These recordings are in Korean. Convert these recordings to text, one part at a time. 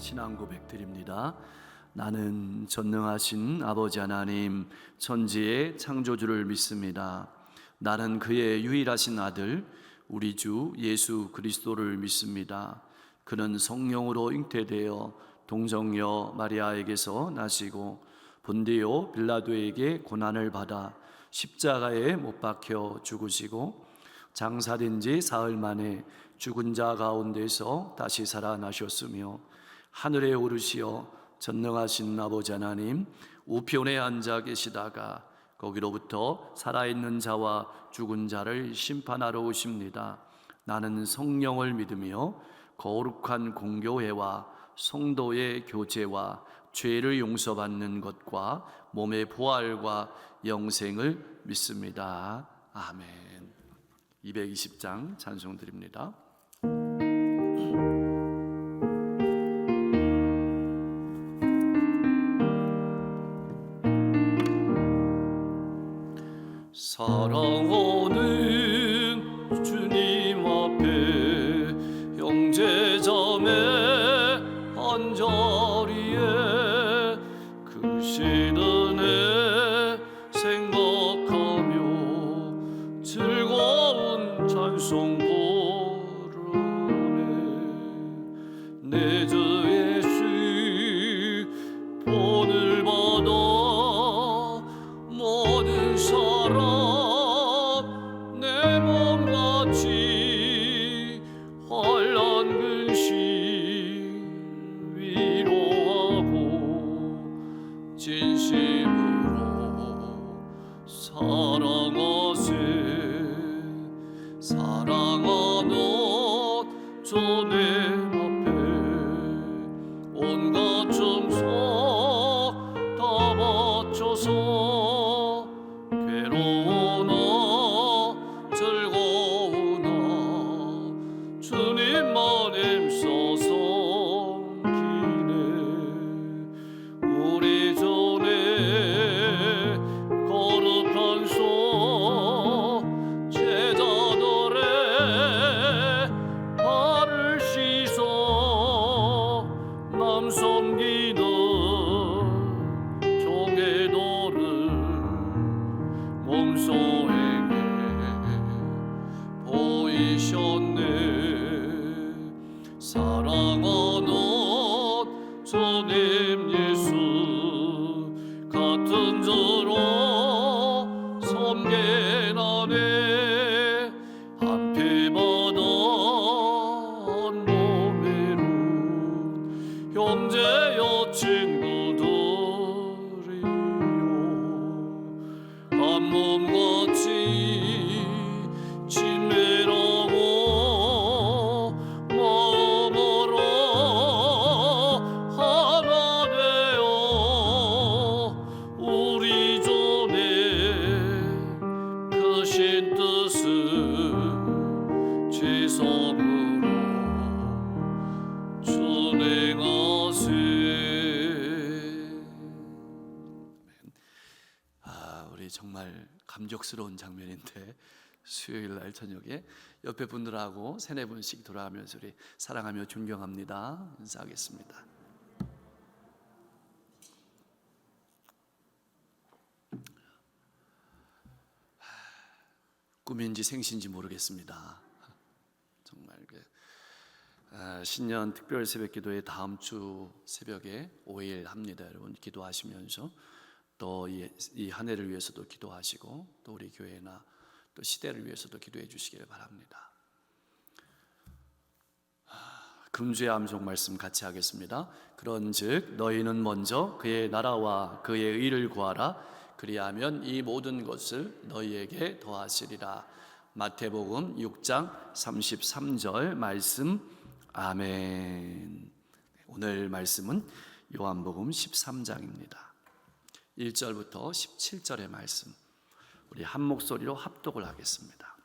신앙 고백 드립니다. 나는 전능하신 아버지 하나님, 천지의 창조주를 믿습니다. 나는 그의 유일하신 아들, 우리 주 예수 그리스도를 믿습니다. 그는 성령으로 잉태되어 동정녀 마리아에게서 나시고 본디오 빌라도에게 고난을 받아 십자가에 못 박혀 죽으시고 장사된 지 사흘 만에 죽은 자 가운데서 다시 살아나셨으며 하늘에 오르시어 전능하신 아버지 하나님 우편에 앉아 계시다가 거기로부터 살아있는 자와 죽은 자를 심판하러 오십니다. 나는 성령을 믿으며 거룩한 공교회와 성도의 교제와 죄를 용서받는 것과 몸의 부활과 영생을 믿습니다. 아멘. 220장 찬송 드립니다. 사랑하는 주님 앞에 형제자매 한자리에 그 시간에 생각하며 즐거운 찬송 부르네. 내 주 예수 본을 받아 모든 사람 내 몸같이 환난 근심 위로하고 진심으로 사랑하세. 사랑하는 주님 앞에 온갖 정성 다 바쳐서 괴로우나 즐거우나 주님만 힘써 섬기네. 우리 전에 거룩한 손 제자들의 발을 씻어 남 섬기는 종의 도를 몸소에게 보이셨네. 사랑하는 주님 예수 같은 자로 섬겨나네. 한 피마다 한 몸이로 형제여 친구들이요 한 몸같이 친밀하고 마음으로 하나 되어 우리 전에 크신 뜻을 지성으로 준행하세. 우리 정말 감격스러운 장면인데 수요일 날 저녁에 옆에 분들하고 세네 분씩 돌아가면서 우리 사랑하며 존경합니다 인사하겠습니다. 꿈인지 생신지 모르겠습니다. 정말 신년 특별 새벽기도회 다음 주 새벽에 5일 합니다. 여러분 기도하시면서 또 이 한 해를 위해서도 기도하시고 또 우리 교회나 또 시대를 위해서도 기도해 주시기를 바랍니다. 금주의 암송 말씀 같이 하겠습니다. 그런즉 너희는 먼저 그의 나라와 그의 의를 구하라. 그리하면 이 모든 것을 너희에게 더하시리라. 마태복음 6장 33절 말씀. 아멘. 오늘 말씀은 요한복음 13장입니다. 1절부터 17절의 말씀 우리 한 목소리로 합독을 하겠습니다.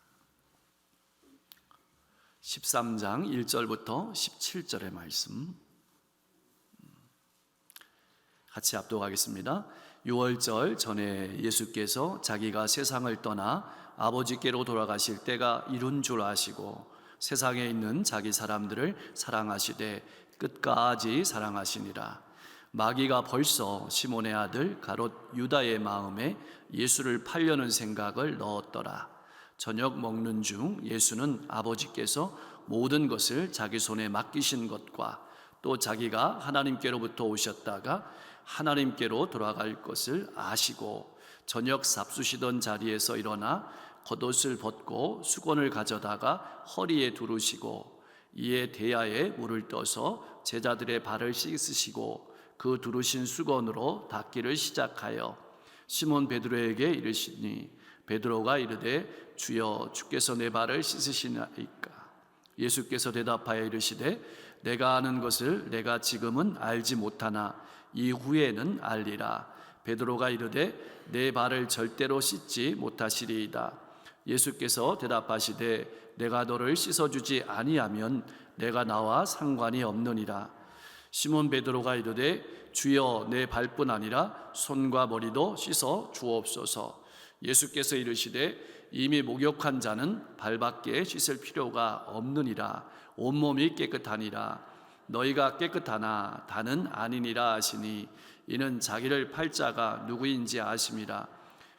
13장 1절부터 17절의 말씀 같이 합독하겠습니다. 6월절 전에 예수께서 자기가 세상을 떠나 아버지께로 돌아가실 때가 이룬 줄 아시고 세상에 있는 자기 사람들을 사랑하시되 끝까지 사랑하시니라. 마귀가 벌써 시몬의 아들 가롯 유다의 마음에 예수를 팔려는 생각을 넣었더라. 저녁 먹는 중 예수는 아버지께서 모든 것을 자기 손에 맡기신 것과 또 자기가 하나님께로부터 오셨다가 하나님께로 돌아갈 것을 아시고 저녁 삽수시던 자리에서 일어나 겉옷을 벗고 수건을 가져다가 허리에 두르시고 이에 대야에 물을 떠서 제자들의 발을 씻으시고 그 두르신 수건으로 닦기를 시작하여 시몬 베드로에게 이르시니 베드로가 이르되 주여 주께서 내 발을 씻으시나이까. 예수께서 대답하여 이르시되 내가 아는 것을 내가 지금은 알지 못하나 이후에는 알리라. 베드로가 이르되 내 발을 절대로 씻지 못하시리이다. 예수께서 대답하시되 내가 너를 씻어주지 아니하면 내가 나와 상관이 없느니라. 시몬 베드로가 이르되 주여 내 발뿐 아니라 손과 머리도 씻어 주옵소서. 예수께서 이르시되 이미 목욕한 자는 발밖에 씻을 필요가 없느니라. 온몸이 깨끗하니라. 너희가 깨끗하나 다는 아니니라 하시니 이는 자기를 팔 자가 누구인지 아심이라.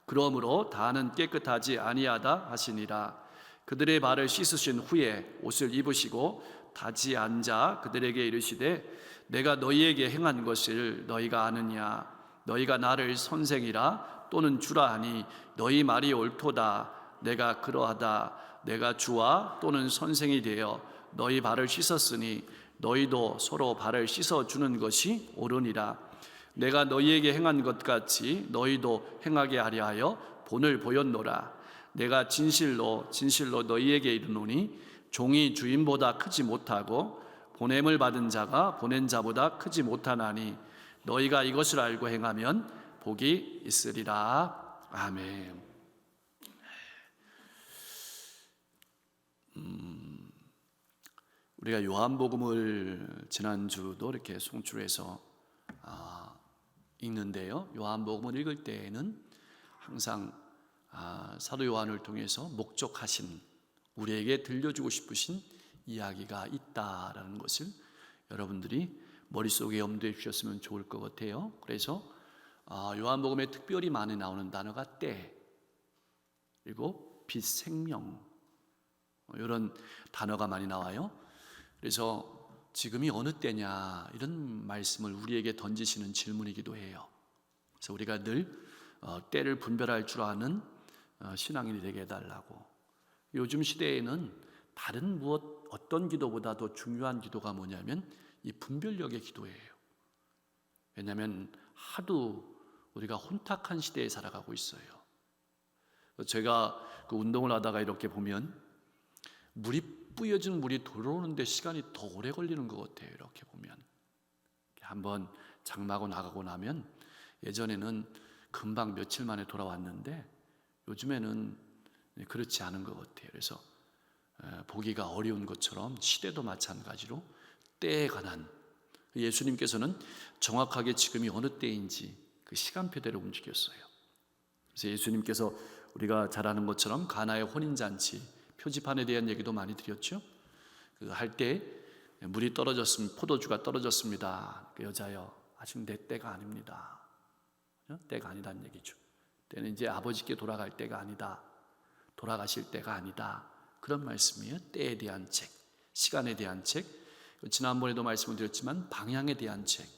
그러므로 다는 깨끗하지 아니하다 하시니라. 그들의 발을 씻으신 후에 옷을 입으시고 다시 앉아 그들에게 이르시되 내가 너희에게 행한 것을 너희가 아느냐. 너희가 나를 선생이라 또는 주라 하니 너희 말이 옳도다. 내가 그러하다. 내가 주와 또는 선생이 되어 너희 발을 씻었으니 너희도 서로 발을 씻어주는 것이 옳으니라. 내가 너희에게 행한 것 같이 너희도 행하게 하려 하여 본을 보였노라. 내가 진실로 너희에게 이르노니 종이 주인보다 크지 못하고 보냄을 받은 자가 보낸 자보다 크지 못하나니 너희가 이것을 알고 행하면 복이 있으리라. 아멘. 우리가 요한복음을 지난주도 이렇게 송출해서 읽는데요. 요한복음을 읽을 때에는 항상 사도 요한을 통해서 목적하신 우리에게 들려주고 싶으신 이야기가 있다라는 것을 여러분들이 머릿속에 염두해 주셨으면 좋을 것 같아요. 그래서 요한복음에 특별히 많이 나오는 단어가 때, 그리고 빛, 생명, 이런 단어가 많이 나와요. 그래서 지금이 어느 때냐 이런 말씀을 우리에게 던지시는 질문이기도 해요. 그래서 우리가 늘 때를 분별할 줄 아는 신앙인이 되게 해달라고. 요즘 시대에는 다른 어떤 기도보다 더 중요한 기도가 뭐냐면 이 분별력의 기도예요. 왜냐하면 하도 우리가 혼탁한 시대에 살아가고 있어요. 제가 그 운동을 하다가 이렇게 보면 뿌여진 물이 들어오는데 시간이 더 오래 걸리는 것 같아요. 이렇게 보면 한번 장마고 나가고 나면 예전에는 금방 며칠 만에 돌아왔는데 요즘에는 그렇지 않은 것 같아요. 그래서 보기가 어려운 것처럼 시대도 마찬가지로 때에 관한 예수님께서는 정확하게 지금이 어느 때인지 그 시간표대로 움직였어요. 그래서 예수님께서 우리가 잘 아는 것처럼 가나의 혼인잔치 표지판에 대한 얘기도 많이 드렸죠. 그 할 때 물이 떨어졌습니다. 포도주가 떨어졌습니다. 그 여자여 아직 내 때가 아닙니다. 때가 아니다는 얘기죠. 때는 이제 아버지께 돌아갈 때가 아니다. 돌아가실 때가 아니다. 그런 말씀이에요. 때에 대한 책, 시간에 대한 책. 지난번에도 말씀을 드렸지만 방향에 대한 책.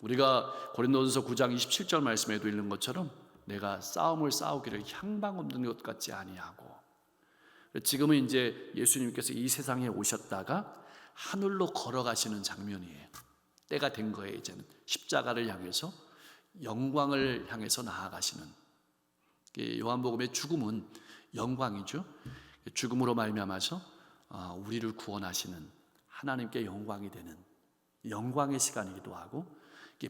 우리가 고린도전서 9장 27절 말씀에도 읽는 것처럼 내가 싸움을 싸우기를 향방 없는 것 같지 아니하고, 지금은 이제 예수님께서 이 세상에 오셨다가 하늘로 걸어가시는 장면이에요. 때가 된 거예요. 이제는 십자가를 향해서 영광을 향해서 나아가시는. 요한복음의 죽음은 영광이죠. 죽음으로 말미암아서 우리를 구원하시는 하나님께 영광이 되는 영광의 시간이기도 하고,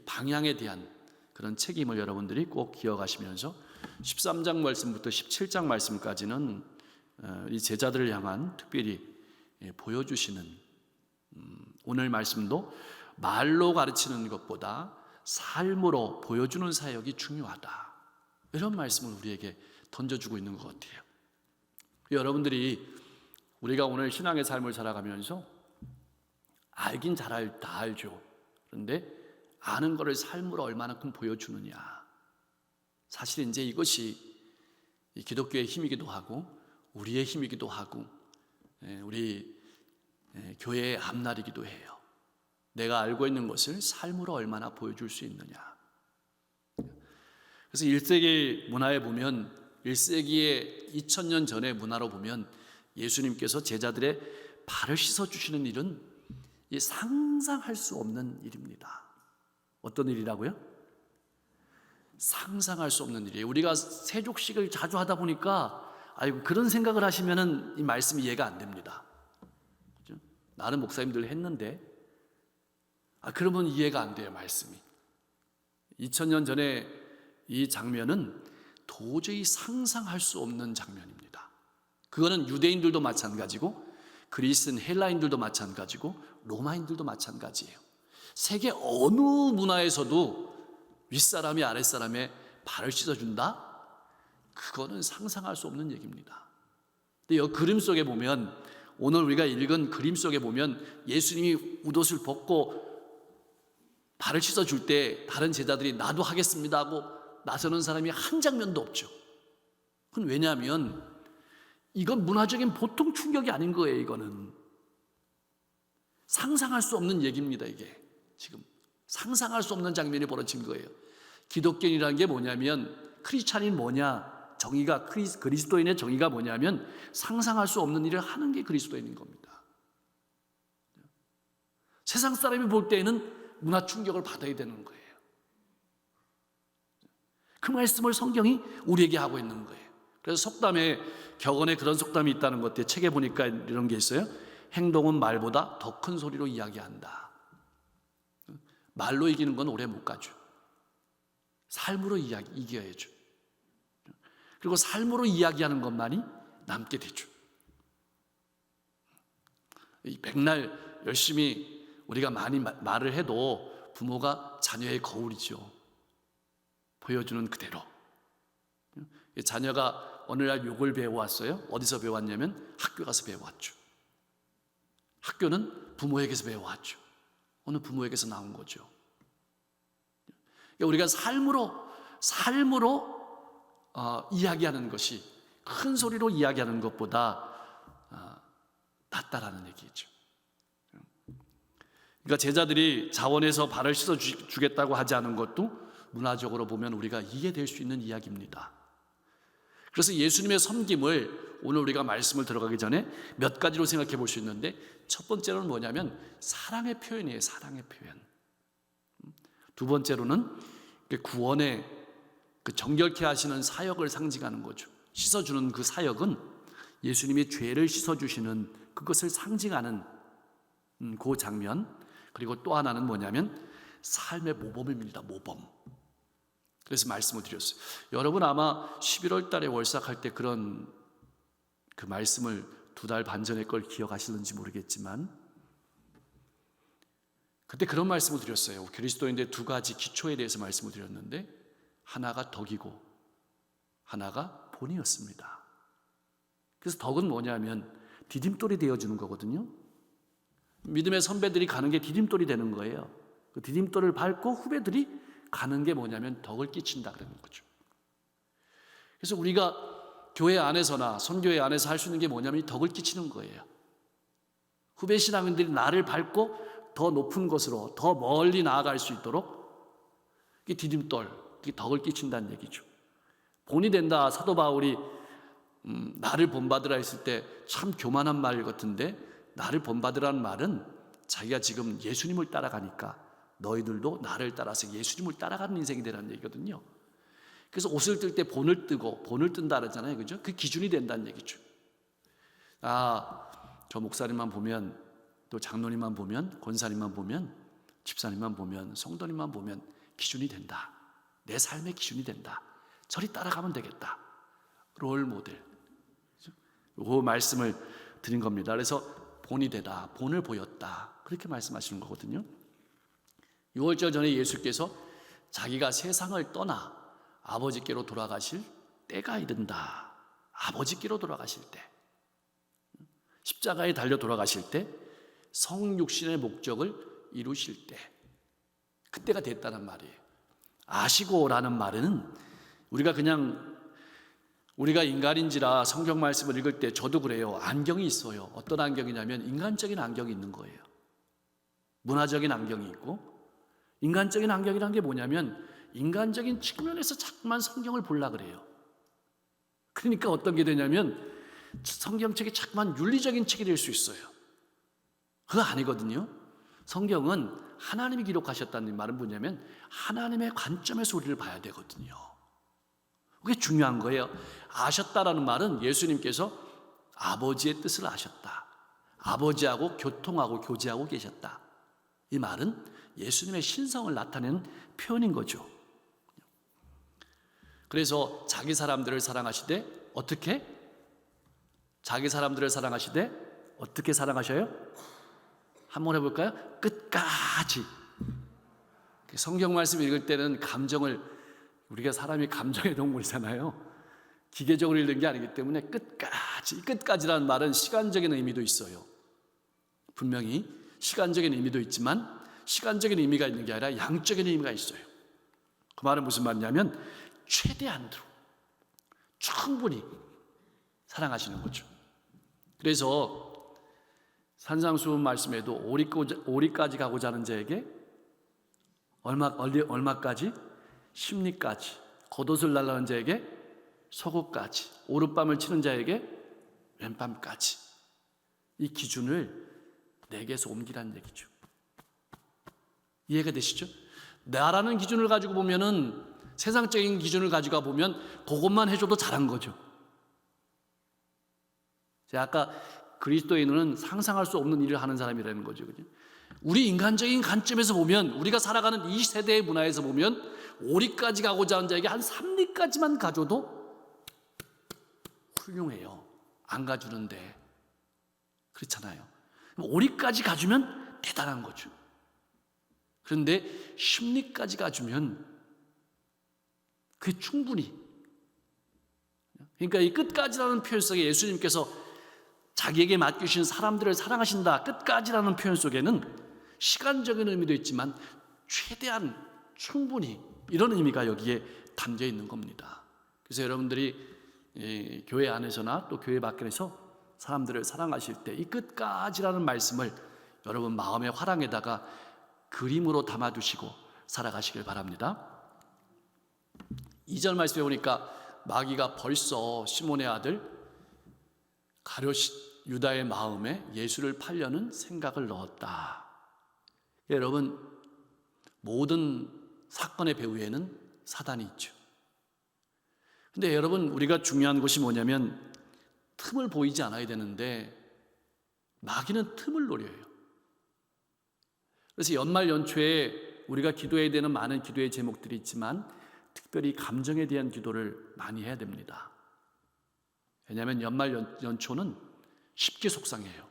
방향에 대한 그런 책임을 여러분들이 꼭 기억하시면서 13장 말씀부터 17장 말씀까지는 이 제자들을 향한 특별히 보여주시는, 오늘 말씀도 말로 가르치는 것보다 삶으로 보여주는 사역이 중요하다, 이런 말씀을 우리에게 던져주고 있는 것 같아요. 여러분들이 우리가 오늘 신앙의 삶을 살아가면서 알긴 다 알죠. 그런데 아는 거를 삶으로 얼마나큼 보여주느냐. 사실 이제 이것이 이 기독교의 힘이기도 하고 우리의 힘이기도 하고 우리 교회의 앞날이기도 해요. 내가 알고 있는 것을 삶으로 얼마나 보여줄 수 있느냐. 그래서 1세기 문화에 보면 1세기의 2000년 전의 문화로 보면 예수님께서 제자들의 발을 씻어주시는 일은 상상할 수 없는 일입니다. 어떤 일이라고요? 상상할 수 없는 일이에요. 우리가 세족식을 자주 하다 보니까 그런 생각을 하시면은 이 말씀이 이해가 안 됩니다. 그렇죠? 나는 목사님들 했는데 그러면 이해가 안 돼요, 말씀이. 2000년 전에 이 장면은 도저히 상상할 수 없는 장면입니다. 그거는 유대인들도 마찬가지고 그리스인 헬라인들도 마찬가지고 로마인들도 마찬가지예요. 세계 어느 문화에서도 윗사람이 아랫사람의 발을 씻어준다? 그거는 상상할 수 없는 얘기입니다. 근데 이 그림 속에 보면, 오늘 우리가 읽은 그림 속에 보면 예수님이 웃옷을 벗고 발을 씻어줄 때 다른 제자들이 나도 하겠습니다 하고 나서는 사람이 한 장면도 없죠. 그건 왜냐하면 이건 문화적인 보통 충격이 아닌 거예요. 이거는 상상할 수 없는 얘기입니다. 이게 지금 상상할 수 없는 장면이 벌어진 거예요. 기독교인이라는 게 뭐냐면, 크리스찬이 뭐냐, 정의가 그리스도인의 정의가 뭐냐면 상상할 수 없는 일을 하는 게 그리스도인인 겁니다. 세상 사람이 볼 때에는 문화 충격을 받아야 되는 거예요. 그 말씀을 성경이 우리에게 하고 있는 거예요. 그래서 속담에, 격언에 그런 속담이 있다는 것 같아요. 책에 보니까 이런 게 있어요. 행동은 말보다 더 큰 소리로 이야기한다. 말로 이기는 건 오래 못 가죠. 삶으로 이겨야죠. 그리고 삶으로 이야기하는 것만이 남게 되죠. 이 백날 열심히 우리가 많이 말을 해도 부모가 자녀의 거울이죠. 보여주는 그대로. 자녀가 어느 날 욕을 배워왔어요. 어디서 배워왔냐면 학교 가서 배워왔죠. 학교는 부모에게서 배워왔죠. 어느 부모에게서 나온 거죠. 우리가 삶으로 이야기하는 것이 큰 소리로 이야기하는 것보다 낫다라는 얘기죠. 그러니까 제자들이 자원해서 발을 씻어주겠다고 하지 않은 것도 문화적으로 보면 우리가 이해될 수 있는 이야기입니다. 그래서 예수님의 섬김을 오늘 우리가 말씀을 들어가기 전에 몇 가지로 생각해 볼 수 있는데, 첫 번째로는 뭐냐면 사랑의 표현이에요. 사랑의 표현. 두 번째로는 구원의 그 정결케 하시는 사역을 상징하는 거죠. 씻어주는 그 사역은 예수님이 죄를 씻어주시는 그것을 상징하는 그 장면. 그리고 또 하나는 뭐냐면 삶의 모범입니다. 모범. 그래서 말씀을 드렸어요. 여러분 아마 11월 달에 월삭할 때 그런 그 말씀을 2달 반 전에 걸 기억하시는지 모르겠지만, 그때 그런 말씀을 드렸어요. 그리스도인들의 두 가지 기초에 대해서 말씀을 드렸는데, 하나가 덕이고 하나가 본이었습니다. 그래서 덕은 뭐냐면 디딤돌이 되어주는 거거든요. 믿음의 선배들이 가는 게 디딤돌이 되는 거예요. 그 디딤돌을 밟고 후배들이 가는 게 뭐냐면 덕을 끼친다 그러는 거죠. 그래서 우리가 교회 안에서나 선교회 안에서 할 수 있는 게 뭐냐면 이 덕을 끼치는 거예요. 후배 신앙인들이 나를 밟고 더 높은 곳으로, 더 멀리 나아갈 수 있도록 이게 디딤돌, 이게 덕을 끼친다는 얘기죠. 본이 된다. 사도 바울이 나를 본받으라 했을 때 참 교만한 말 같은데, 나를 본받으라는 말은 자기가 지금 예수님을 따라가니까 너희들도 나를 따라서 예수님을 따라가는 인생이 되라는 얘기거든요. 그래서 옷을 뜰 때 본을 뜨고 본을 뜬다 그러잖아요. 그죠? 그 기준이 된다는 얘기죠. 저 목사님만 보면, 또 장로님만 보면, 권사님만 보면, 집사님만 보면, 성도님만 보면 기준이 된다. 내 삶의 기준이 된다. 저리 따라가면 되겠다. 롤 모델. 그 말씀을 드린 겁니다. 그래서 본이 되다, 본을 보였다, 그렇게 말씀하시는 거거든요. 6월절 전에 예수께서 자기가 세상을 떠나 아버지께로 돌아가실 때가 이른다. 아버지께로 돌아가실 때, 십자가에 달려 돌아가실 때 성육신의 목적을 이루실 때, 그때가 됐다는 말이에요. 아시고라는 말은 우리가 인간인지라 성경 말씀을 읽을 때 저도 그래요. 안경이 있어요. 어떤 안경이냐면 인간적인 안경이 있는 거예요. 문화적인 안경이 있고, 인간적인 안경이란 게 뭐냐면 인간적인 측면에서 자꾸만 성경을 보려고 그래요. 그러니까 어떤 게 되냐면 성경책이 자꾸만 윤리적인 책이 될 수 있어요. 그거 아니거든요. 성경은 하나님이 기록하셨다는 말은 뭐냐면 하나님의 관점에서 우리를 봐야 되거든요. 그게 중요한 거예요. 아셨다라는 말은 예수님께서 아버지의 뜻을 아셨다. 아버지하고 교통하고 교제하고 계셨다. 이 말은 예수님의 신성을 나타내는 표현인 거죠. 그래서 자기 사람들을 사랑하시되 어떻게? 자기 사람들을 사랑하시되 어떻게 사랑하셔요? 한번 해볼까요? 끝까지. 성경 말씀 읽을 때는 우리가 사람이 감정의 동물이잖아요. 기계적으로 읽는 게 아니기 때문에 끝까지라는 말은 시간적인 의미도 있어요. 분명히 시간적인 의미도 있지만 시간적인 의미가 있는 게 아니라 양적인 의미가 있어요. 그 말은 무슨 말이냐면 최대한으로 충분히 사랑하시는 거죠. 그래서 산상수훈 말씀에도 오리까지 가고자 하는 자에게 얼마까지? 심리까지. 겉옷을 달라는 자에게 속옷까지. 오룻밤을 치는 자에게 왼밤까지. 이 기준을 내게서 옮기라는 얘기죠. 이해가 되시죠? 나라는 기준을 가지고 보면은, 세상적인 기준을 가지고 보면 그것만 해줘도 잘한 거죠. 제가 아까 그리스도인은 상상할 수 없는 일을 하는 사람이라는 거죠. 그죠? 우리 인간적인 관점에서 보면, 우리가 살아가는 이 세대의 문화에서 보면, 오리까지 가고자 하는 자에게 한 3리까지만 가줘도 훌륭해요. 안 가주는데. 그렇잖아요. 오리까지 가주면 대단한 거죠. 그런데 10리까지 가주면 그게 충분히. 그러니까 이 끝까지라는 표현 속에 예수님께서 자기에게 맡기신 사람들을 사랑하신다, 끝까지라는 표현 속에는 시간적인 의미도 있지만 최대한 충분히 이런 의미가 여기에 담겨 있는 겁니다. 그래서 여러분들이 교회 안에서나 또 교회 밖에서 사람들을 사랑하실 때 이 끝까지라는 말씀을 여러분 마음의 화랑에다가 그림으로 담아두시고 살아가시길 바랍니다. 2절 말씀에 보니까 마귀가 벌써 시몬의 아들 가룟 유다의 마음에 예수를 팔려는 생각을 넣었다. 여러분, 모든 사건의 배후에는 사단이 있죠. 근데 여러분, 우리가 중요한 것이 뭐냐면 틈을 보이지 않아야 되는데 마귀는 틈을 노려요. 그래서 연말 연초에 우리가 기도해야 되는 많은 기도의 제목들이 있지만 특별히 감정에 대한 기도를 많이 해야 됩니다. 왜냐하면 연말 연초는 쉽게 속상해요.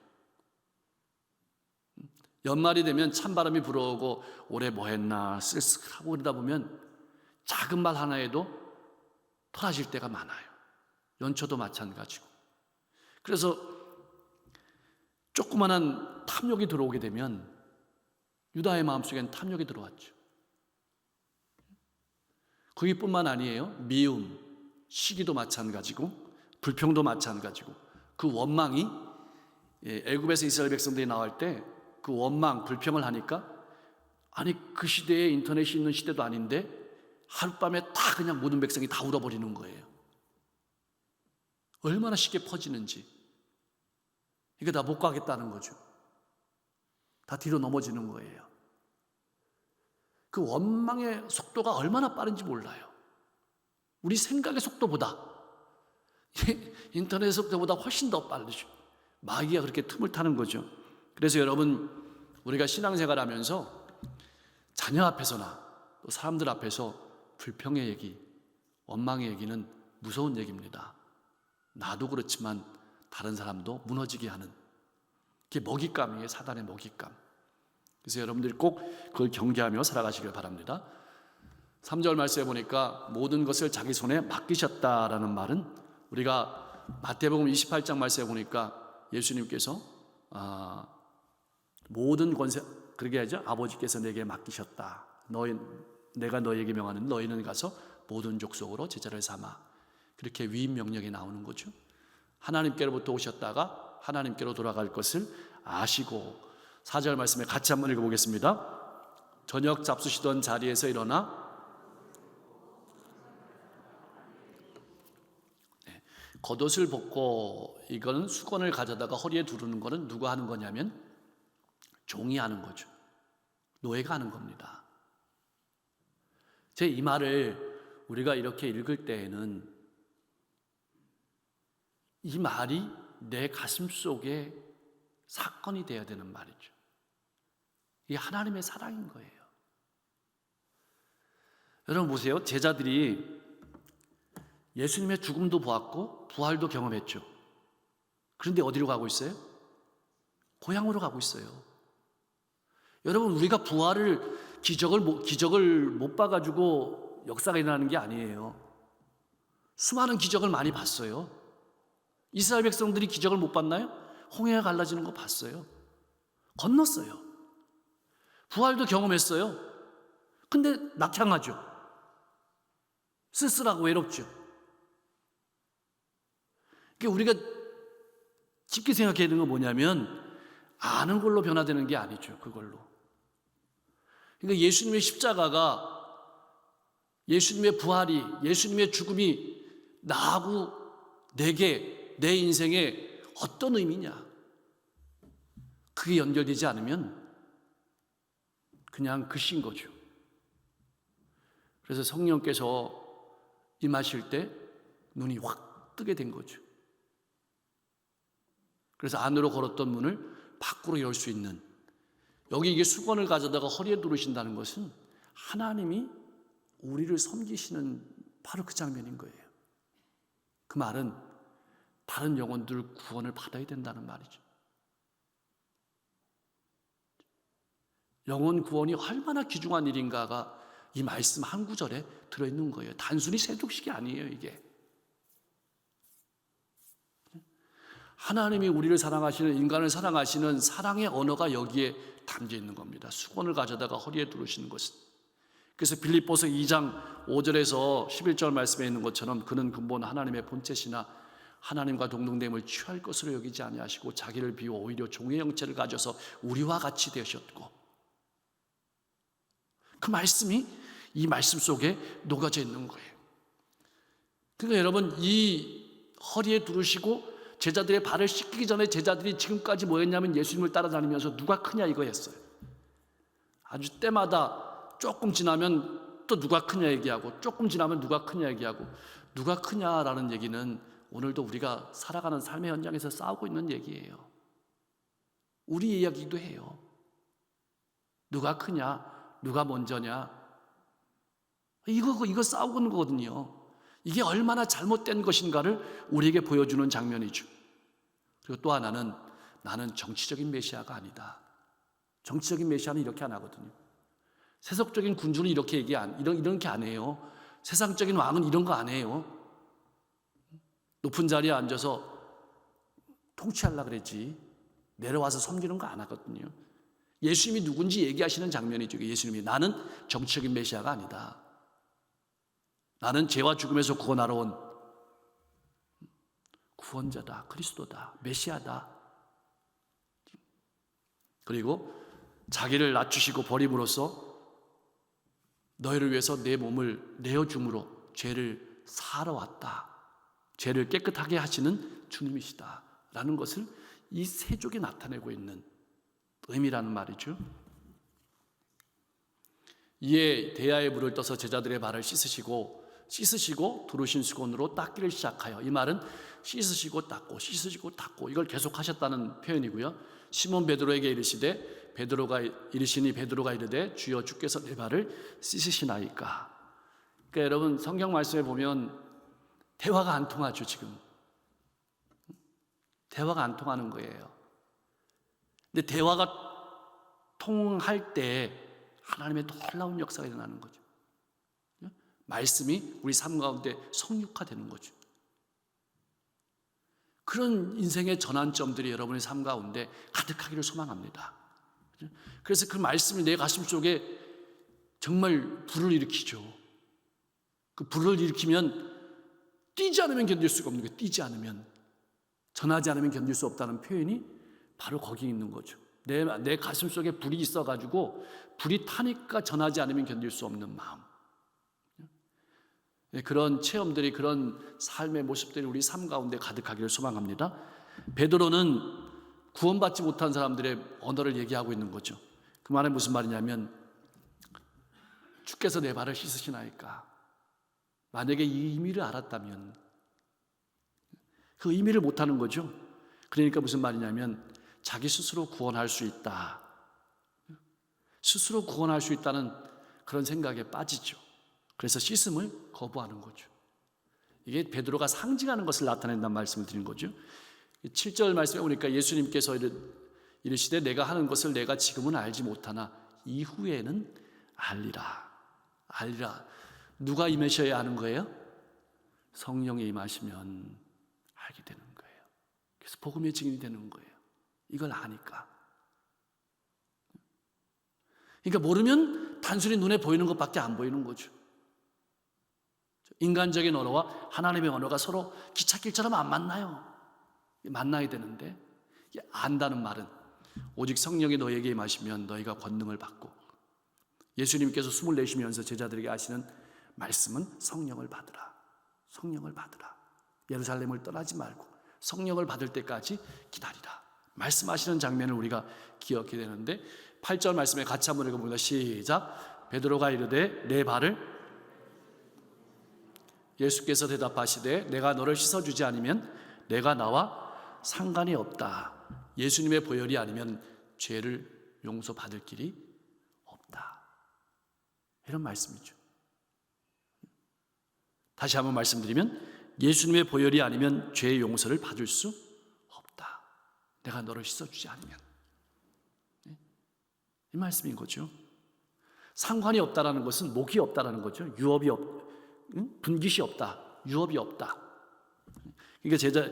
연말이 되면 찬바람이 불어오고 올해 뭐 했나 쓸쓸하고 그러다 보면 작은 말 하나에도 토라질 때가 많아요. 연초도 마찬가지고. 그래서 조그만한 탐욕이 들어오게 되면 유다의 마음속에는 탐욕이 들어왔죠. 거기뿐만 아니에요. 미움, 시기도 마찬가지고 불평도 마찬가지고 그 원망이 애굽에서 이스라엘 백성들이 나올 때 그 원망, 불평을 하니까 아니 그 시대에 인터넷이 있는 시대도 아닌데 하룻밤에 다 그냥 모든 백성이 다 울어버리는 거예요. 얼마나 쉽게 퍼지는지. 이게 다 못 가겠다는 거죠. 다 뒤로 넘어지는 거예요. 그 원망의 속도가 얼마나 빠른지 몰라요. 우리 생각의 속도보다 인터넷 속도보다 훨씬 더 빠르죠. 마귀가 그렇게 틈을 타는 거죠. 그래서 여러분, 우리가 신앙생활 하면서 자녀 앞에서나 또 사람들 앞에서 불평의 얘기, 원망의 얘기는 무서운 얘기입니다. 나도 그렇지만 다른 사람도 무너지게 하는, 그게 먹잇감이에요. 사단의 먹잇감. 그래서 여러분들이 꼭 그걸 경계하며 살아가시길 바랍니다. 3절 말씀에 보니까 모든 것을 자기 손에 맡기셨다라는 말은, 우리가 마태복음 28장 말씀에 보니까 예수님께서 모든 권세, 그렇게 하죠. 아버지께서 내게 맡기셨다. 내가 너에게 명하는 너희는 가서 모든 족속으로 제자를 삼아. 그렇게 위임 명령이 나오는 거죠. 하나님께로부터 오셨다가 하나님께로 돌아갈 것을 아시고. 4절 말씀에 같이 한번 읽어보겠습니다. 저녁 잡수시던 자리에서 일어나 겉옷을 벗고, 이거는 수건을 가져다가 허리에 두르는 거는 누가 하는 거냐면 종이 하는 거죠. 노예가 하는 겁니다. 제 이 말을 우리가 이렇게 읽을 때에는 이 말이 내 가슴 속에 사건이 되어야 되는 말이죠. 이게 하나님의 사랑인 거예요. 여러분 보세요. 제자들이 예수님의 죽음도 보았고 부활도 경험했죠. 그런데 어디로 가고 있어요? 고향으로 가고 있어요. 여러분, 우리가 부활을 기적을 못 봐가지고 역사가 일어나는 게 아니에요. 수많은 기적을 많이 봤어요. 이스라엘 백성들이 기적을 못 봤나요? 홍해가 갈라지는 거 봤어요. 건넜어요. 부활도 경험했어요. 근데 낙향하죠. 쓸쓸하고 외롭죠. 그러니까 우리가 깊게 생각해야 되는 건 뭐냐면 아는 걸로 변화되는 게 아니죠. 그걸로. 그러니까 예수님의 십자가가, 예수님의 부활이, 예수님의 죽음이 나하고 내게, 내 인생에 어떤 의미냐, 그게 연결되지 않으면 그냥 글씨인 거죠. 그래서 성령께서 임하실 때 눈이 확 뜨게 된 거죠. 그래서 안으로 걸었던 문을 밖으로 열 수 있는, 여기 이게 수건을 가져다가 허리에 두르신다는 것은 하나님이 우리를 섬기시는 바로 그 장면인 거예요. 그 말은 다른 영혼들 구원을 받아야 된다는 말이죠. 영혼 구원이 얼마나 귀중한 일인가가 이 말씀 한 구절에 들어있는 거예요. 단순히 세족식이 아니에요, 이게. 하나님이 우리를 사랑하시는, 인간을 사랑하시는 사랑의 언어가 여기에 담겨 있는 겁니다. 수건을 가져다가 허리에 두르시는 것은. 그래서 빌립보서 2장 5절에서 11절 말씀에 있는 것처럼 그는 근본 하나님의 본체시나 하나님과 동등됨을 취할 것으로 여기지 아니하시고 자기를 비워 오히려 종의 형체를 가져서 우리와 같이 되셨고. 그 말씀이 이 말씀 속에 녹아져 있는 거예요. 그러니까 여러분, 이 허리에 두르시고 제자들의 발을 씻기기 전에 제자들이 지금까지 뭐 했냐면 예수님을 따라다니면서 누가 크냐 이거 했어요. 아주 때마다 조금 지나면 또 누가 크냐 얘기하고, 조금 지나면 누가 크냐 얘기하고. 누가 크냐라는 얘기는 오늘도 우리가 살아가는 삶의 현장에서 싸우고 있는 얘기예요. 우리 이야기도 해요. 누가 크냐, 누가 먼저냐, 이거 싸우고 있는 거거든요. 이게 얼마나 잘못된 것인가를 우리에게 보여주는 장면이죠. 그리고 또 하나는, 나는 정치적인 메시아가 아니다. 정치적인 메시아는 이렇게 안 하거든요. 세속적인 군주는 이렇게 이렇게 안 해요. 세상적인 왕은 이런 거 안 해요. 높은 자리에 앉아서 통치하려고 그랬지 내려와서 섬기는 거 안 하거든요. 예수님이 누군지 얘기하시는 장면이죠. 예수님이 나는 정치적인 메시아가 아니다. 나는 죄와 죽음에서 구원하러 온 구원자다, 그리스도다, 메시아다. 그리고 자기를 낮추시고 버림으로써 너희를 위해서 내 몸을 내어줌으로 죄를 사러 왔다. 죄를 깨끗하게 하시는 주님이시다 라는 것을 이 세족이 나타내고 있는 의미라는 말이죠. 이에 대야의 물을 떠서 제자들의 발을 씻으시고 두르신 수건으로 닦기를 시작하여, 이 말은 씻으시고 닦고 이걸 계속 하셨다는 표현이고요. 시몬 베드로에게 이르시되 베드로가 이르되 주여 주께서 내 발을 씻으시나이까. 그러니까 여러분, 성경 말씀에 보면 대화가 안 통하죠. 지금 대화가 안 통하는 거예요. 근데 대화가 통할 때 하나님의 놀라운 역사가 일어나는 거죠. 말씀이 우리 삶 가운데 성육화되는 거죠. 그런 인생의 전환점들이 여러분의 삶 가운데 가득하기를 소망합니다. 그래서 그 말씀이 내 가슴 속에 정말 불을 일으키죠. 그 불을 일으키면 뛰지 않으면 견딜 수가 없는 거예요. 뛰지 않으면, 전하지 않으면 견딜 수 없다는 표현이 바로 거기 있는 거죠. 내 가슴 속에 불이 있어가지고 불이 타니까 전하지 않으면 견딜 수 없는 마음. 그런 체험들이, 그런 삶의 모습들이 우리 삶 가운데 가득하기를 소망합니다. 베드로는 구원받지 못한 사람들의 언어를 얘기하고 있는 거죠. 그 말은 무슨 말이냐면, 주께서 내 발을 씻으시나이까. 만약에 이 의미를 알았다면, 그 의미를 못하는 거죠. 그러니까 무슨 말이냐면, 자기 스스로 구원할 수 있다, 스스로 구원할 수 있다는 그런 생각에 빠지죠. 그래서 씻음을 거부하는 거죠. 이게 베드로가 상징하는 것을 나타낸다는 말씀을 드린 거죠. 7절 말씀에 보니까 예수님께서 이르시되 내가 하는 것을 내가 지금은 알지 못하나 이후에는 알리라. 알리라. 누가 임하셔야 하는 거예요? 성령이 임하시면 알게 되는 거예요. 그래서 복음의 증인이 되는 거예요. 이걸 아니까. 그러니까 모르면 단순히 눈에 보이는 것밖에 안 보이는 거죠. 인간적인 언어와 하나님의 언어가 서로 기찻길처럼 안 만나요. 만나야 되는데, 안다는 말은 오직 성령이 너에게 임하시면 너희가 권능을 받고, 예수님께서 숨을 내쉬면서 제자들에게 하시는 말씀은 성령을 받으라, 성령을 받으라, 예루살렘을 떠나지 말고 성령을 받을 때까지 기다리라 말씀하시는 장면을 우리가 기억해야 되는데, 8절 말씀에 같이 한번 읽어봅니다. 시작. 베드로가 이르되 내 발을, 예수께서 대답하시되 내가 너를 씻어주지 않으면 내가 나와 상관이 없다. 예수님의 보혈이 아니면 죄를 용서받을 길이 없다. 이런 말씀이죠. 다시 한번 말씀드리면, 예수님의 보혈이 아니면 죄의 용서를 받을 수 없다. 내가 너를 씻어주지 않으면. 이 말씀인 거죠. 상관이 없다라는 것은 목이 없다라는 거죠. 유업이 분깃이 없다, 유업이 없다. 그러니까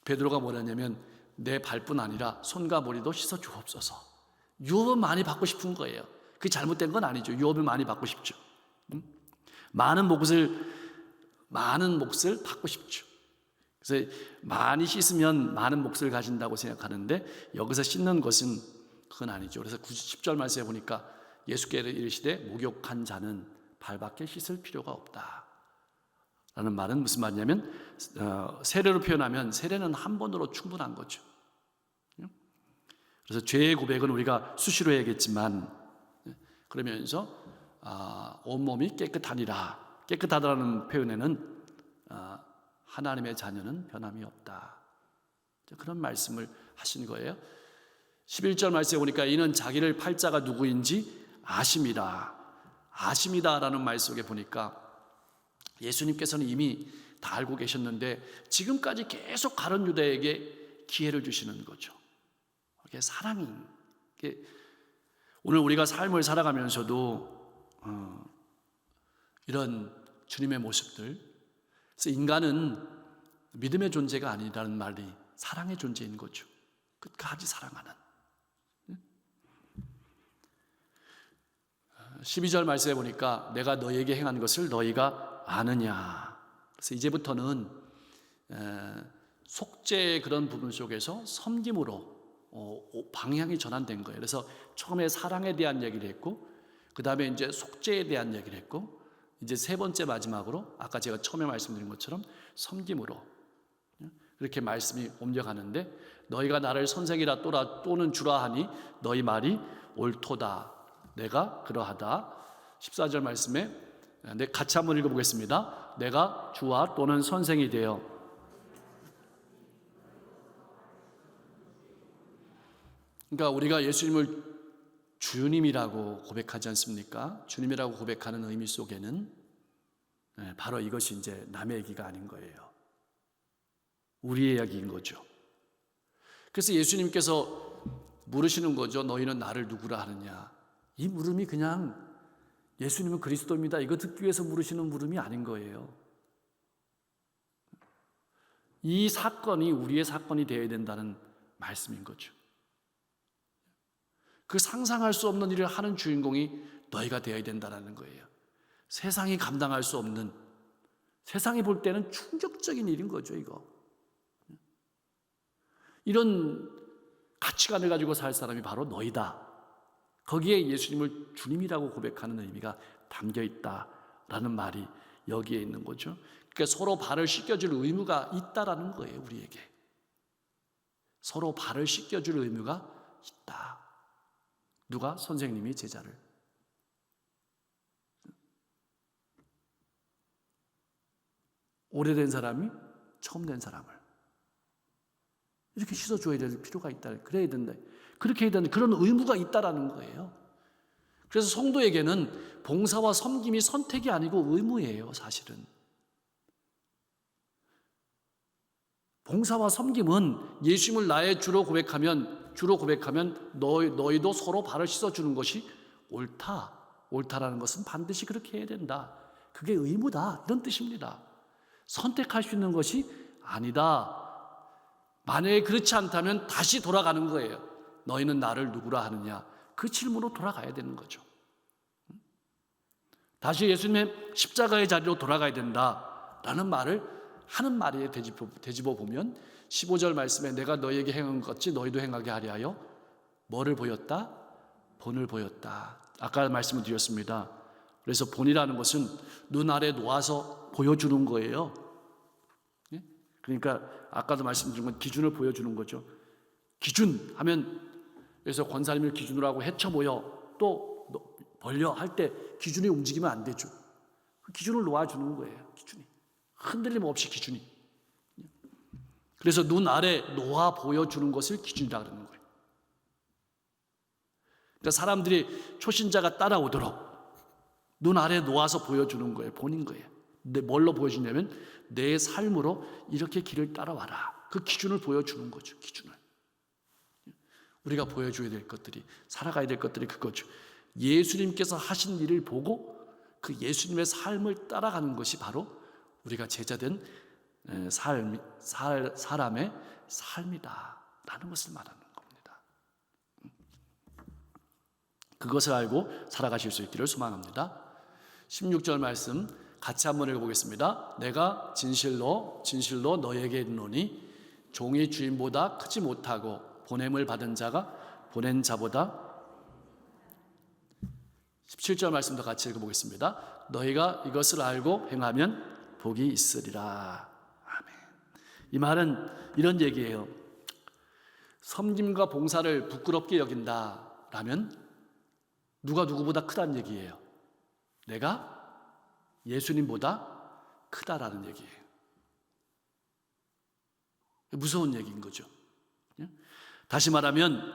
베드로가 뭐라냐면, 내 발뿐 아니라 손과 머리도 씻어 주옵소서. 유업은 많이 받고 싶은 거예요. 그게 잘못된 건 아니죠. 유업을 많이 받고 싶죠. 많은 몫을 받고 싶죠. 그래서 많이 씻으면 많은 몫을 가진다고 생각하는데, 여기서 씻는 것은 그건 아니죠. 그래서 10절 말씀에 보니까 예수께 이르시되 목욕한 자는 발밖에 씻을 필요가 없다 라는 말은 무슨 말이냐면, 세례로 표현하면 세례는 한 번으로 충분한 거죠. 그래서 죄의 고백은 우리가 수시로 해야겠지만, 그러면서 온몸이 깨끗하니라, 깨끗하다는 표현에는 하나님의 자녀는 변함이 없다, 그런 말씀을 하신 거예요. 11절 말씀에 보니까 이는 자기를 팔자가 누구인지 아심이라. 아심이다라는 말 속에 보니까 예수님께서는 이미 다 알고 계셨는데 지금까지 계속 가룟 유다에게 기회를 주시는 거죠. 그게 사랑이. 오늘 우리가 삶을 살아가면서도 이런 주님의 모습들, 그래서 인간은 믿음의 존재가 아니라는 말이 사랑의 존재인 거죠. 끝까지 사랑하는. 12절 말씀에 보니까 내가 너희에게 행한 것을 너희가 아느냐. 그래서 이제부터는 속죄의 그런 부분 속에서 섬김으로 방향이 전환된 거예요. 그래서 처음에 사랑에 대한 얘기를 했고, 그 다음에 이제 속죄에 대한 얘기를 했고, 이제 세 번째 마지막으로 아까 제가 처음에 말씀드린 것처럼 섬김으로 이렇게 말씀이 옮겨가는데, 너희가 나를 선생이라 또는 주라 하니 너희 말이 옳도다. 내가 그러하다. 14절 말씀에 같이 한번 읽어보겠습니다. 내가 주와 또는 선생이 되어. 그러니까 우리가 예수님을 주님이라고 고백하지 않습니까? 주님이라고 고백하는 의미 속에는 바로 이것이 이제 남의 얘기가 아닌 거예요. 우리의 이야기인 거죠. 그래서 예수님께서 물으시는 거죠. 너희는 나를 누구라 하느냐. 이 물음이 그냥 예수님은 그리스도입니다, 이거 듣기 위해서 물으시는 물음이 아닌 거예요. 이 사건이 우리의 사건이 되어야 된다는 말씀인 거죠. 그 상상할 수 없는 일을 하는 주인공이 너희가 되어야 된다는 거예요. 세상이 감당할 수 없는, 세상이 볼 때는 충격적인 일인 거죠, 이거. 이런 가치관을 가지고 살 사람이 바로 너희다. 거기에 예수님을 주님이라고 고백하는 의미가 담겨 있다라는 말이 여기에 있는 거죠. 그러니까 서로 발을 씻겨줄 의무가 있다라는 거예요, 우리에게. 서로 발을 씻겨줄 의무가 있다. 누가? 선생님이 제자를. 오래된 사람이 처음 된 사람을 이렇게 씻어줘야 될 필요가 있다. 그래야 된다. 그렇게 해야 되는 그런 의무가 있다라는 거예요. 그래서 성도에게는 봉사와 섬김이 선택이 아니고 의무예요, 사실은. 봉사와 섬김은 예수님을 나의 주로 고백하면 너희도 서로 발을 씻어주는 것이 옳다라는 것은 반드시 그렇게 해야 된다. 그게 의무다, 이런 뜻입니다. 선택할 수 있는 것이 아니다. 만약에 그렇지 않다면 다시 돌아가는 거예요. 너희는 나를 누구라 하느냐? 그 질문으로 돌아가야 되는 거죠. 다시 예수님의 십자가의 자리로 돌아가야 된다라는 말을 하는 말에 되짚어 보면 15절 말씀에 내가 너희에게 행한 것 같이 너희도 행하게 하려 하여 뭐를 보였다? 본을 보였다. 아까 말씀을 드렸습니다. 그래서 본이라는 것은 눈 아래 놓아서 보여주는 거예요. 그러니까 아까도 말씀드린 건 기준을 보여주는 거죠. 기준 하면 그래서 권사님을 기준으로 하고 해쳐 모여 또 벌려 할 때 기준이 움직이면 안 되죠. 그 기준을 놓아주는 거예요. 기준이 흔들림 없이 기준이. 그래서 눈 아래 놓아 보여주는 것을 기준이라고 그러는 거예요. 그러니까 사람들이 초신자가 따라오도록 눈 아래 놓아서 보여주는 거예요. 본인 거예요. 근데 뭘로 보여주냐면 내 삶으로 이렇게 길을 따라와라. 그 기준을 보여주는 거죠. 기준을. 우리가 보여줘야 될 것들이, 살아가야 될 것들이 그거죠. 예수님께서 하신 일을 보고 그 예수님의 삶을 따라가는 것이 바로 우리가 제자된 사람의 삶이다라는 것을 말하는 겁니다. 그것을 알고 살아가실 수 있기를 소망합니다. 16절 말씀 같이 한번 읽어보겠습니다. 내가 진실로 너에게 이르노니 종이 주인보다 크지 못하고 보냄을 받은 자가 보낸 자보다 17절 말씀도 같이 읽어보겠습니다. 너희가 이것을 알고 행하면 복이 있으리라. 아멘. 이 말은 이런 얘기예요. 섬김과 봉사를 부끄럽게 여긴다라면 누가 누구보다 크다는 얘기예요. 내가 예수님보다 크다라는 얘기예요. 무서운 얘기인 거죠. 다시 말하면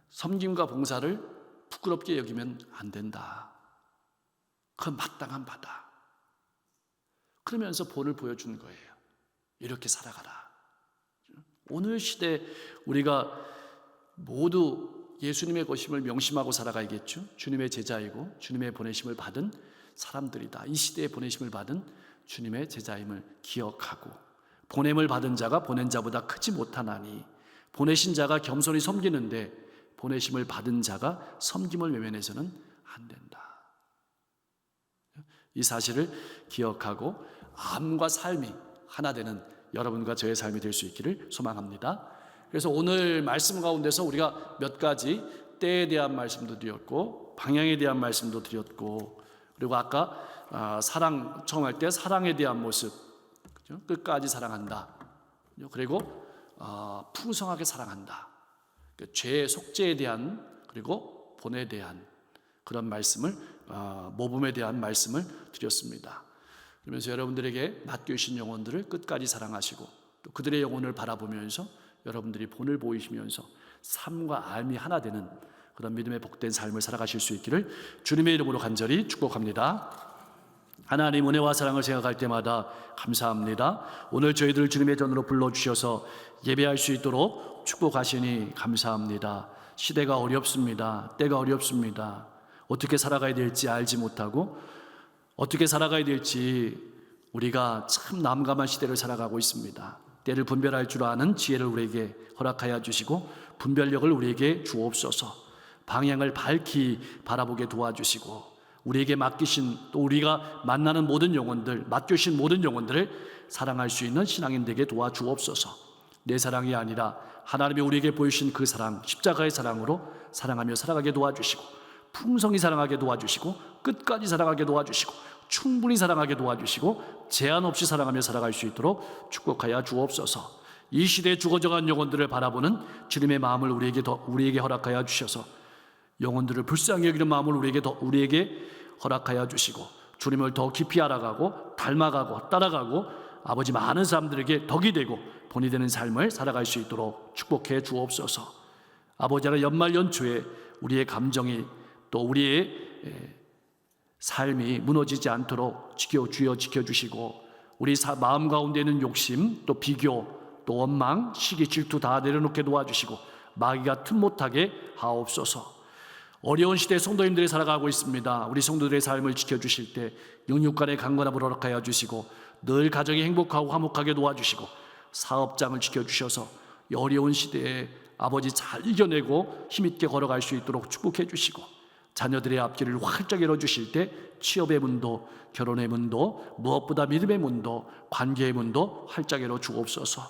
섬김과 봉사를 부끄럽게 여기면 안 된다. 그건 마땅한 바다. 그러면서 본을 보여주는 거예요. 이렇게 살아가라. 오늘 시대 우리가 모두 예수님의 것임을 명심하고 살아가야겠죠. 주님의 제자이고 주님의 보내심을 받은 사람들이다. 이 시대에 보내심을 받은 주님의 제자임을 기억하고 보냄을 받은 자가 보낸 자보다 크지 못하나니 보내신 자가 겸손히 섬기는데 보내심을 받은 자가 섬김을 외면해서는 안 된다. 이 사실을 기억하고 암과 삶이 하나 되는 여러분과 저의 삶이 될 수 있기를 소망합니다. 그래서 오늘 말씀 가운데서 우리가 몇 가지 때에 대한 말씀도 드렸고 방향에 대한 말씀도 드렸고 그리고 아까 사랑 처음 할 때 사랑에 대한 모습, 그죠? 끝까지 사랑한다. 그리고 풍성하게 사랑한다. 죄의 속죄에 대한 그리고 본에 대한 그런 말씀을 모범에 대한 말씀을 드렸습니다. 그러면서 여러분들에게 맡겨주신 영혼들을 끝까지 사랑하시고 또 그들의 영혼을 바라보면서 여러분들이 본을 보이시면서 삶과 삶이 하나 되는 그런 믿음의 복된 삶을 살아가실 수 있기를 주님의 이름으로 간절히 축복합니다. 하나님 은혜와 사랑을 생각할 때마다 감사합니다. 오늘 저희들 주님의 전으로 불러주셔서 예배할 수 있도록 축복하시니 감사합니다. 시대가 어렵습니다. 때가 어렵습니다. 어떻게 살아가야 될지 알지 못하고 어떻게 살아가야 될지 우리가 참 난감한 시대를 살아가고 있습니다. 때를 분별할 줄 아는 지혜를 우리에게 허락하여 주시고 분별력을 우리에게 주옵소서. 방향을 밝히 바라보게 도와주시고 우리에게 맡기신 또 우리가 만나는 모든 영혼들, 맡겨주신 모든 영혼들을 사랑할 수 있는 신앙인 되게 도와주옵소서. 내 사랑이 아니라 하나님이 우리에게 보여주신 그 사랑, 십자가의 사랑으로 사랑하며 살아가게 도와주시고 풍성히 사랑하게 도와주시고 끝까지 사랑하게 도와주시고 충분히 사랑하게 도와주시고 제한 없이 사랑하며 살아갈 수 있도록 축복하여 주옵소서. 이 시대에 죽어져간 영혼들을 바라보는 주님의 마음을 우리에게 허락하여 주셔서 영혼들을 불쌍히 여기는 마음을 우리에게 허락하여 주시고 주님을 더 깊이 알아가고 닮아가고 따라가고 아버지 많은 사람들에게 덕이 되고 본이 되는 삶을 살아갈 수 있도록 축복해 주옵소서. 아버지가 연말 연초에 우리의 감정이 또 우리의 삶이 무너지지 않도록 주여 지켜주시고 우리 마음 가운데 있는 욕심 또 비교 또 원망 시기 질투 다 내려놓게 도와주시고 마귀가 틈 못하게 하옵소서. 어려운 시대에 성도님들이 살아가고 있습니다. 우리 성도들의 삶을 지켜주실 때 영육간의 강건함을 허락하여 주시고 늘 가정이 행복하고 화목하게 도와주시고 사업장을 지켜주셔서 이 어려운 시대에 아버지 잘 이겨내고 힘있게 걸어갈 수 있도록 축복해 주시고 자녀들의 앞길을 활짝 열어주실 때 취업의 문도 결혼의 문도 무엇보다 믿음의 문도 관계의 문도 활짝 열어 주옵소서.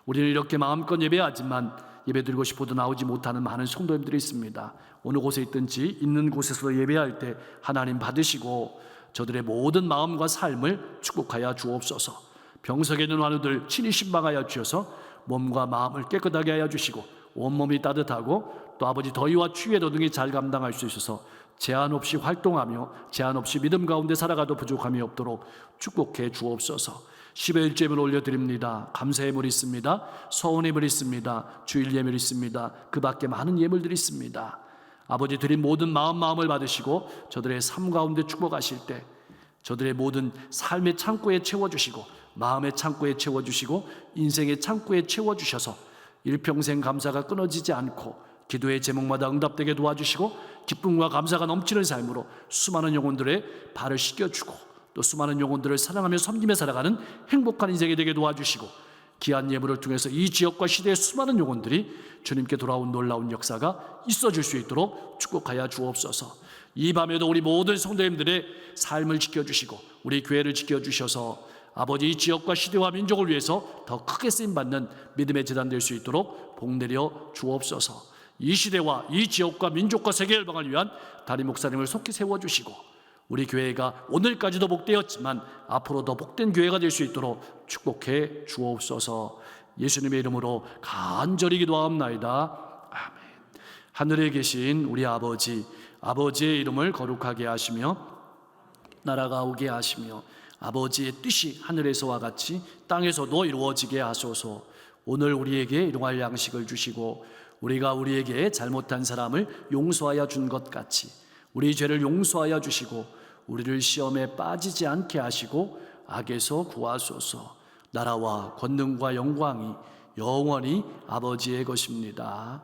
우리는 이렇게 마음껏 예배하지만 예배드리고 싶어도 나오지 못하는 많은 성도님들이 있습니다. 어느 곳에 있든지 있는 곳에서 예배할 때 하나님 받으시고 저들의 모든 마음과 삶을 축복하여 주옵소서. 병석에 있는 환우들 친히 신방하여 주셔서 몸과 마음을 깨끗하게 하여 주시고 온몸이 따뜻하고 또 아버지 더위와 추위에도 등이 잘 감당할 수 있어서 제한 없이 활동하며 제한 없이 믿음 가운데 살아가도 부족함이 없도록 축복해 주옵소서. 10의 1제물 올려드립니다. 감사의 예물 있습니다. 서원의 예물 있습니다. 주일 예물 있습니다. 그 밖에 많은 예물들이 있습니다. 아버지 드린 모든 마음을 받으시고 저들의 삶 가운데 축복하실 때 저들의 모든 삶의 창고에 채워주시고 마음의 창고에 채워주시고 인생의 창고에 채워주셔서 일평생 감사가 끊어지지 않고 기도의 제목마다 응답되게 도와주시고 기쁨과 감사가 넘치는 삶으로 수많은 영혼들의 발을 씻겨주고 또 수많은 영혼들을 사랑하며 섬기며 살아가는 행복한 인생이 되게 도와주시고 귀한 예물을 통해서 이 지역과 시대의 수많은 영혼들이 주님께 돌아온 놀라운 역사가 있어질 수 있도록 축복하여 주옵소서. 이 밤에도 우리 모든 성도님들의 삶을 지켜주시고 우리 교회를 지켜주셔서 아버지 이 지역과 시대와 민족을 위해서 더 크게 쓰임받는 믿음의 재단 될 수 있도록 복내려 주옵소서. 이 시대와 이 지역과 민족과 세계 열방을 위한 담임 목사님을 속히 세워주시고 우리 교회가 오늘까지도 복되었지만 앞으로 더 복된 교회가 될 수 있도록 축복해 주옵소서. 예수님의 이름으로 간절히 기도하옵나이다. 아멘. 하늘에 계신 우리 아버지의 이름을 거룩하게 하시며 나라가 오게 하시며 아버지의 뜻이 하늘에서와 같이 땅에서도 이루어지게 하소서. 오늘 우리에게 일용할 양식을 주시고 우리가 우리에게 잘못한 사람을 용서하여 준 것 같이 우리 죄를 용서하여 주시고 우리를 시험에 빠지지 않게 하시고 악에서 구하소서. 나라와 권능과 영광이 영원히 아버지의 것입니다.